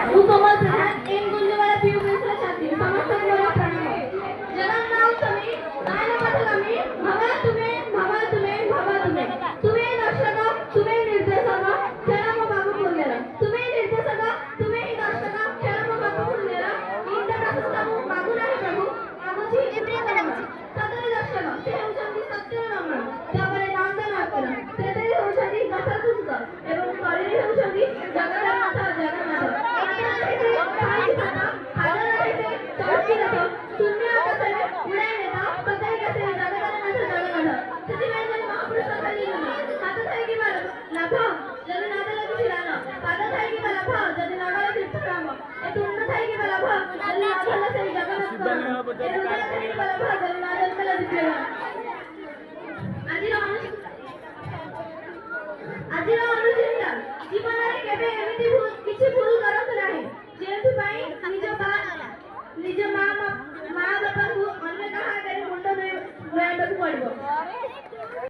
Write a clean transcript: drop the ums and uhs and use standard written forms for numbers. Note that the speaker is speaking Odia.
ମୁଁ କୋମଲ ପ୍ରଧାନ ଏମ୍ ଗୁଞ୍ଜବାଳା ପିୟୁ ବେସର ଛାତ୍ରୀ ସମସ୍ତଙ୍କୁ ମୋର ପ୍ରଣାମ। ଜଗନ୍ନାଥ ସ୍ୱାମୀ ଆଇନ ପଥଗାମୀ ଭବା ତୁମେ ଭବା ତୁମେ ଭବା ତୁମେ ତୁମେ ଦର୍ଶକ ତୁମେ ନିର୍ଦ୍ଦେଶକ ଖେଳ ମୋ ବାବୁ ପୁଣ୍ୟର ତୁମେ ନିର୍ଦ୍ଦେଶକ ତୁମେ ହିଁ ଦର୍ଶକ ଖେଳ ମୋ ବାବୁ ପୁଣ୍ୟର ଇନ୍ଦ୍ର ପ୍ରଶସ୍ତ ମୁଁ ମାଗୁ ନାହିଁ ପ୍ରଭୁ ମାଗୁଛି ସତରେ ଦର୍ଶକ ସେ ହେଉଛନ୍ତି ସତ୍ୟର ରମଣ ଜଗରେ ନନ୍ଦନ ଅତର ସେଥିରେ ହେଉଛନ୍ତି ଦଶରଥ ଏବଂ କଳିରେ ହେଉଛନ୍ତି ଜଗନ୍ନାଥ ଜଗନ୍ନାଥ शून्य आकाशରେ ଉଡ଼ାଇ ନେତା ସଦାଇ କାଶରେ ଜଗନ୍ନାଥ ଜଗନ୍ନାଥ ସେଥିପାଇଁ ଯଦି ମହାପୁରୁଷ ଖାଲି ହାତ ଥାଇକି ବା ଲାଭ ଯଦି ନ ଦେଲେ କିଛି ଦାନ ପାଦ ଥାଇକି ବା ଲାଭ ଯଦି ନ ଗଲେ ତୀର୍ଥ କାମ ଏ ତୁଣ୍ଡ ଥାଇକି ବା ଲାଭ ଯଦି ନ ଧରିଲେ ସେଇ ଜଗନ୍ନାଥ ଏ ହୃଦୟ ଥାଇକି ବା ଲାଭ ଯଦି ନ ଜନ୍ମେଲେ ଦ୍ୱିତୀୟ ଆଜିର ଅନୁଚିନ୍ତା ଜୀବନରେ କେବେ ଏମିତି କିଛି ଭୁଲ କରନ୍ତୁ ନାହିଁ ଯେଉଁଥିପାଇଁ ନିଜ ମା ବାପାଙ୍କୁ ଅନ୍ୟ କାହା ଆଗରେ ମୁଣ୍ଡ ନୁଆଇବାକୁ ପଡ଼ିବ।